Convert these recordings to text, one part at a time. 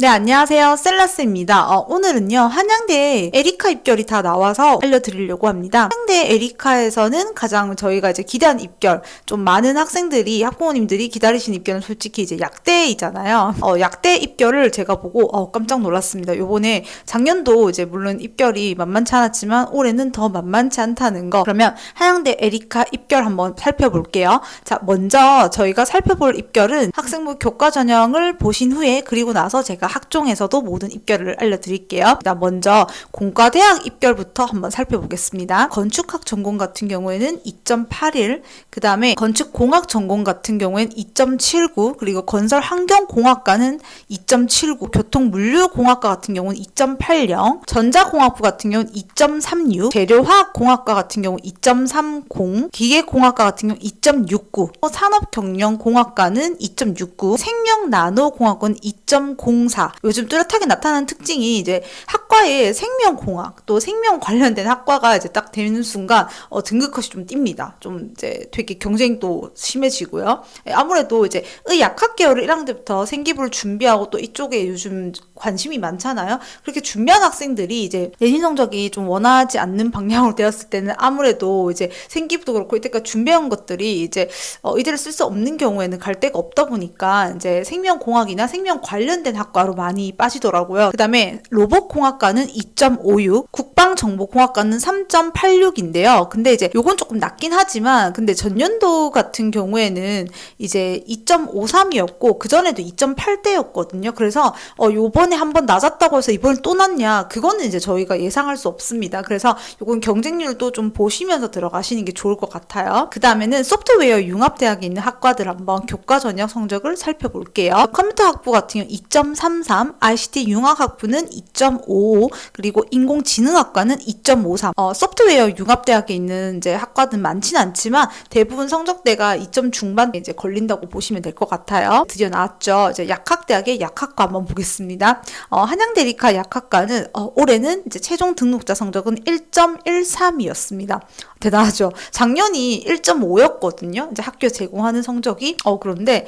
네, 안녕하세요. 셀라스입니다. 오늘은요, 한양대 에리카 입결이 다 나와서 알려드리려고 합니다. 한양대 에리카에서는 가장 저희가 이제 기대한 입결, 좀 많은 학생들이, 학부모님들이 기다리신 입결은 솔직히 이제 약대이잖아요. 약대 입결을 제가 보고, 깜짝 놀랐습니다. 요번에 작년도 이제 물론 입결이 만만치 않았지만 올해는 더 만만치 않다는 거. 그러면 한양대 에리카 입결 한번 살펴볼게요. 자, 먼저 저희가 살펴볼 입결은 학생부 교과 전형을 보신 후에 그리고 나서 제가 학종에서도 모든 입결을 알려드릴게요. 일단 먼저 공과대학 입결부터 한번 살펴보겠습니다. 건축학 전공 같은 경우에는 2.81, 그 다음에 건축공학 전공 같은 경우에는 2.79, 그리고 건설환경공학과는 2.79, 교통물류공학과 같은 경우는 2.80, 전자공학부 같은 경우는 2.36, 재료화학공학과 같은 경우 2.30, 기계공학과 같은 경우 2.69, 산업경영공학과는 2.69, 생명나노공학과는 2.04. 요즘 뚜렷하게 나타나는 특징이 이제 학과에 생명공학 또 생명 관련된 학과가 이제 딱 되는 순간 등급컷이 좀 띱니다. 좀 이제 되게 경쟁도 심해지고요. 아무래도 이제 의약학 계열을 1학년 때부터 생기부를 준비하고 또 이쪽에 요즘 관심이 많잖아요. 그렇게 준비한 학생들이 이제 내신 성적이 좀 원하지 않는 방향으로 되었을 때는 아무래도 이제 생기부도 그렇고 이때까지 준비한 것들이 이제 의대를 쓸 수 없는 경우에는 갈 데가 없다 보니까 이제 생명공학이나 생명 관련된 학과로 많이 빠지더라고요. 그 다음에 로봇공학과는 2.56, 국방정보공학과는 3.86인데요. 근데 이제 요건 조금 낮긴 하지만 근데 전년도 같은 경우에는 이제 2.53이었고 그전에도 2.8대였거든요. 그래서 요번에 한번 낮았다고 해서 이번에 또 낮냐? 그거는 이제 저희가 예상할 수 없습니다. 그래서 요건 경쟁률도 좀 보시면서 들어가시는 게 좋을 것 같아요. 그 다음에는 소프트웨어 융합대학에 있는 학과들 한번 교과 전형 성적을 살펴볼게요. 컴퓨터 학부 같은 경우 2.33, ICT 융합학부는 2.55, 그리고 인공지능학과는 2.53. 소프트웨어 융합대학에 있는 이제 학과는 많지는 않지만 대부분 성적대가 2점 중반 이제 걸린다고 보시면 될 것 같아요. 드디어 나왔죠. 이제 약학대학의 약학과 한번 보겠습니다. 한양대리카 약학과는 올해는 이제 최종 등록자 성적은 1.13이었습니다. 대단하죠. 작년이 1.5였거든요. 이제 학교 제공하는 성적이. 그런데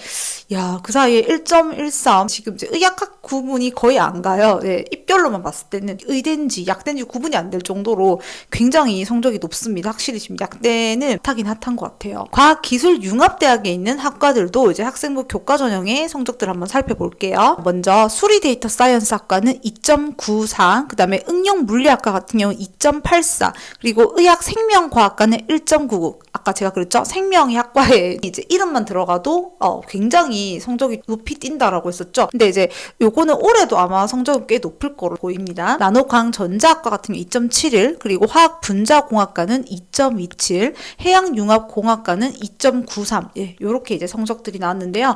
야, 그 사이에 1.13. 지금 이제 의학학 구분이 거의 안 가요. 네, 입결로만 봤을 때는 의대인지 약대인지 구분이 안 될 정도로 굉장히 성적이 높습니다. 확실히 지금 약대는 핫하긴 핫한 것 같아요. 과학기술융합대학에 있는 학과들도 이제 학생부 교과 전형의 성적들 한번 살펴볼게요. 먼저 수리데이터 사이언스학과는 2.94, 그 다음에 응용물리학과 같은 경우 2.84, 그리고 의학생명과학과는 1.99. 아까 제가 그랬죠? 생명의 학과에 이제 이름만 들어가도 굉장히 성적이 높이 뛴다라고 했었죠. 근데 이제 요거는 올해도 아마 성적은 꽤 높을 거로 보입니다. 나노광전자학과 같은 경우 2.71, 그리고 화학분자공학과는 2.27, 해양융합공학과는 2.93. 예, 요렇게 이제 성적들이 나왔는데요.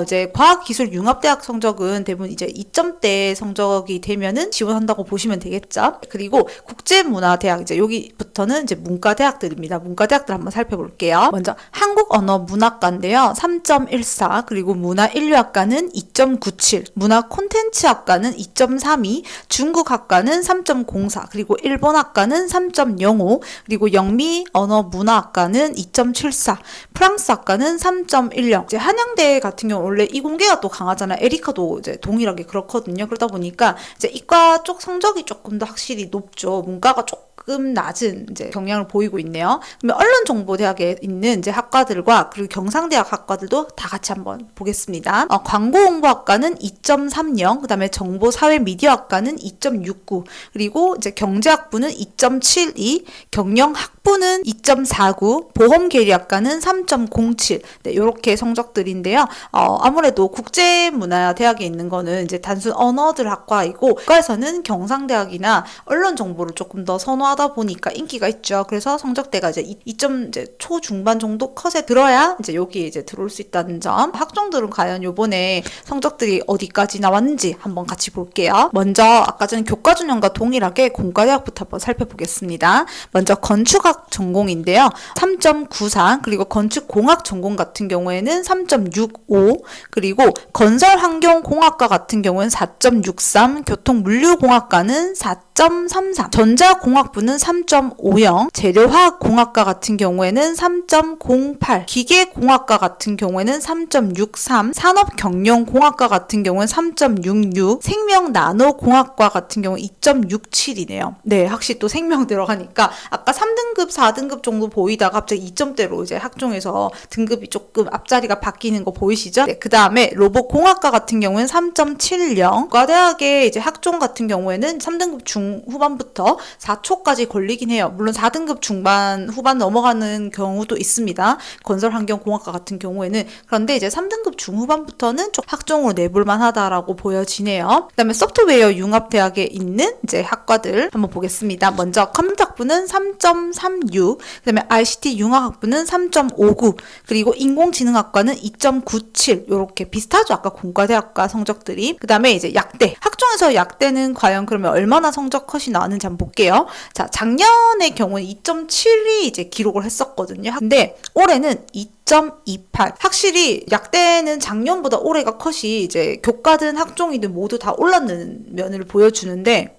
이제 과학기술융합대학 성적은 대부분 이제 2점대 성적이 되면은 지원한다고 보시면 되겠죠. 그리고 국제문화대학, 이제 여기부터는 이제 문과대학들입니다. 문과대학들 한번 살펴볼게요. 먼저 한국언어문학과인데요. 3.14, 그리고 문화인류학과는 2.97, 문화콘텐츠학과는 2.32, 중국학과는 3.04, 그리고 일본학과는 3.05, 그리고 영미언어문화학과는 2.74, 프랑스학과는 3.10. 이제 한양대 같은 경우 원래 이공계가 또 강하잖아요. 에리카도 이제 동일하게 그렇거든요. 그러다 보니까 이제 이과 쪽 성적이 조금 더 확실히 높죠. 문과가 조금 낮은 이제 경향을 보이고 있네요. 그러면 언론정보대학에 있는 이제 학과들과 그리고 경상대학 학과들도 다 같이 한번 보겠습니다. 광고홍보학과는 2.30, 그 다음에 정보사회미디어학과는 2.69, 그리고 이제 경제학부는 2.72, 경영학부는 2.49, 보험계리학과는 3.07. 네, 요렇게 성적들인데요. 아무래도 국제문화대학에 있는 거는 이제 단순 언어들 학과이고, 국가에서는 경상대학이나 언론정보를 조금 더 선호하다 보니까 인기가 있죠. 그래서 성적대가 이제 2점 이제 초중반 정도 컷에 들어야 이제 여기에 이제 들어올 수 있다는 점. 학종들은 과연 요번에 성적들이 어디까지 나왔는지 한번 같이 볼게요. 먼저 아까 전 교과 전형과 동일하게 공과대학부터 한번 살펴보겠습니다. 먼저 건축학 건축공학 전공인데요. 3.94, 그리고 건축공학 전공 같은 경우에는 3.65, 그리고 건설환경공학과 같은 경우는 4.63, 교통물류공학과는 4.33, 전자공학부는 3.50, 재료화학공학과 같은 경우에는 3.08, 기계공학과 같은 경우에는 3.63, 산업경영공학과 같은 경우는 3.66, 생명나노공학과 같은 경우 2.67이네요. 네, 확실히 또 생명 들어가니까 아까 3등급, 4등급 정도 보이다가 갑자기 2점대로 이제 학종에서 등급이 조금 앞자리가 바뀌는 거 보이시죠? 네, 그 다음에 로봇공학과 같은 경우는 3.70, 과대학의 이제 학종 같은 경우에는 3등급 중후반부터 4초까지 걸리긴 해요. 물론 4등급 중반, 후반 넘어가는 경우도 있습니다. 건설환경공학과 같은 경우에는. 그런데 이제 3등급 중후반부터는 좀 학종으로 내볼만 하다라고 보여지네요. 그 다음에 소프트웨어 융합대학에 있는 이제 학과들 한번 보겠습니다. 먼저 컴퓨터학부는 3.36, 그 다음에 ICT 융합학부는 3.59, 그리고 인공지능학과는 2.97, 이렇게 비슷하죠. 아까 공과대학과 성적들이. 그 다음에 이제 약대. 학종에서 약대는 과연 그러면 얼마나 성적 컷이 나왔는지 한번 볼게요. 자, 작년의 경우는 2.7이 이제 기록을 했었거든요. 근데 올해는 2.28. 확실히 약대는 작년보다 올해가 컷이 이제 교과든 학종이든 모두 다 올랐는 면을 보여주는데,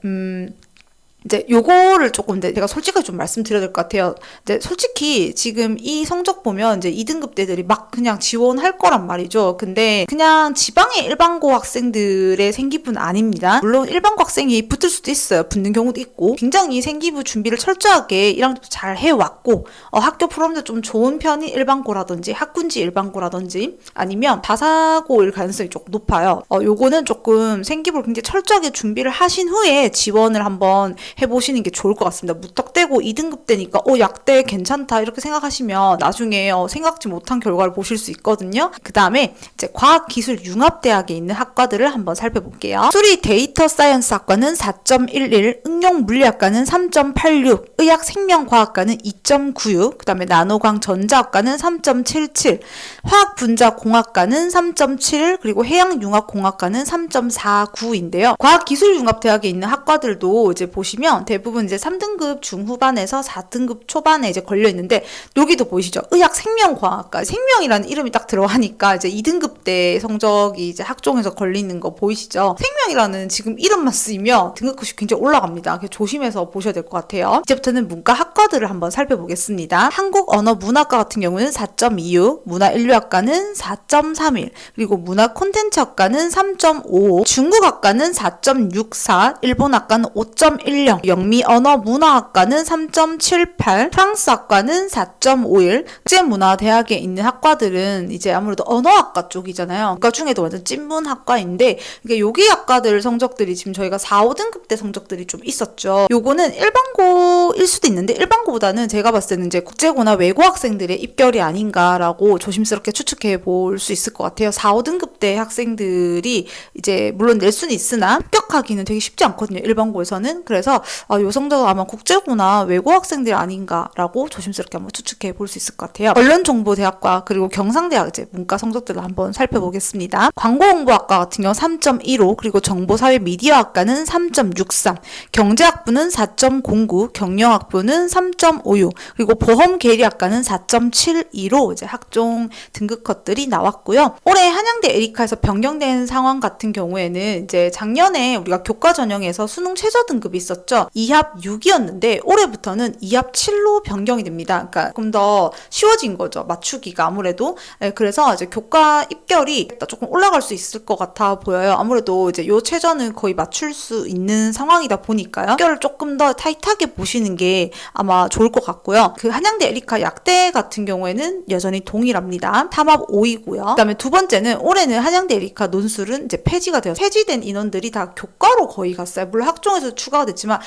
이제 요거를 조금 이제 제가 솔직하게 좀 말씀드려야 될 것 같아요. 이제 솔직히 지금 이 성적 보면 이제 2등급대들이 막 그냥 지원할 거란 말이죠. 근데 그냥 지방의 일반고 학생들의 생기부는 아닙니다. 물론 일반고 학생이 붙을 수도 있어요. 붙는 경우도 있고 굉장히 생기부 준비를 철저하게 1학년 때부터 잘 해왔고 학교 프로그램도 좀 좋은 편이 일반고라든지 학군지 일반고라든지 아니면 다사고일 가능성이 조금 높아요. 요거는 조금 생기부를 굉장히 철저하게 준비를 하신 후에 지원을 한번 해보시는 게 좋을 것 같습니다. 무턱대고 2등급 되니까 약대 괜찮다 이렇게 생각하시면 나중에 생각지 못한 결과를 보실 수 있거든요. 그 다음에 이제 과학기술융합대학에 있는 학과들을 한번 살펴볼게요. 수리 데이터 사이언스 학과는 4.11, 응용물리학과는 3.86, 의학생명과학과는 2.96, 그 다음에 나노광전자학과는 3.77, 화학분자공학과는 3.7, 그리고 해양융합공학과는 3.49인데요. 과학기술융합대학에 있는 학과들도 이제 보시면 대부분 이제 3등급 중후반에서 4등급 초반에 이제 걸려 있는데 여기도 보이시죠? 의학생명과학과 생명이라는 이름이 딱 들어가니까 이제 2등급 때 성적이 이제 학종에서 걸리는 거 보이시죠? 생명이라는 지금 이름만 쓰이면 등급컷이 굉장히 올라갑니다. 조심해서 보셔야 될 것 같아요. 이제부터는 문과 학과들을 한번 살펴보겠습니다. 한국언어문학과 같은 경우는 4.26, 문화인류학과는 4.31, 그리고 문화콘텐츠학과는 3.55, 중국학과는 4.64, 일본학과는 5.10, 영미언어문화학과는 3.78, 프랑스학과는 4.51. 국제문화대학에 있는 학과들은 이제 아무래도 언어학과 쪽이잖아요. 학과 중에도 완전 찐문 학과인데 이게 여기 학과들 성적들이 지금 저희가 4, 5등급 때 성적들이 좀 있었죠. 요거는 일반고일 수도 있는데 일반고보다는 제가 봤을 때는 이제 국제고나 외고 학생들의 입결이 아닌가라고 조심스럽게 추측해 볼 수 있을 것 같아요. 4, 5등급 때 학생들이 이제 물론 낼 수는 있으나 합격하기는 되게 쉽지 않거든요. 일반고에서는. 그래서 요 성적은 아마 국제고나 외고 학생들 아닌가라고 조심스럽게 한번 추측해 볼 수 있을 것 같아요. 언론정보대학과 그리고 경상대학 이제 문과 성적들을 한번 살펴보겠습니다. 광고홍보학과 같은 경우 3.15, 그리고 정보사회미디어학과는 3.63, 경제학부는 4.09, 경영학부는 3.56, 그리고 보험계리학과는 4.72로 이제 학종 등급컷들이 나왔고요. 올해 한양대 에리카에서 변경된 상황 같은 경우에는 이제 작년에 우리가 교과 전형에서 수능 최저 등급이 있었죠. 2합 6이었는데 올해부터는 2합 7로 변경이 됩니다. 그러니까 조금 더 쉬워진 거죠. 맞추기가 아무래도. 그래서 이제 교과 입결이 조금 올라갈 수 있을 것 같아 보여요. 아무래도 이제 요 최저는 거의 맞출 수 있는 상황이다 보니까요. 입결을 조금 더 타이트하게 보시는 게 아마 좋을 것 같고요. 그 한양대 에리카 약대 같은 경우에는 여전히 동일합니다. 3합 5이고요. 그다음에 두 번째는 올해는 한양대 에리카 논술은 이제 폐지가 되어서 폐지된 인원들이 다 교과로 거의 갔어요. 물론 학종에서 추가가 됐지만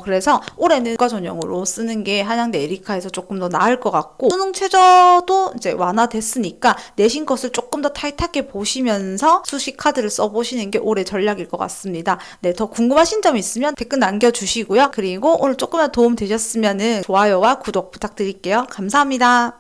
그래서 올해는 교과 전형으로 쓰는 게 한양대 에리카에서 조금 더 나을 것 같고 수능 최저도 이제 완화됐으니까 내신 것을 조금 더 타이트하게 보시면서 수시 카드를 써보시는 게 올해 전략일 것 같습니다. 네, 더 궁금하신 점 있으면 댓글 남겨주시고요. 그리고 오늘 조금이라도 도움 되셨으면 좋아요와 구독 부탁드릴게요. 감사합니다.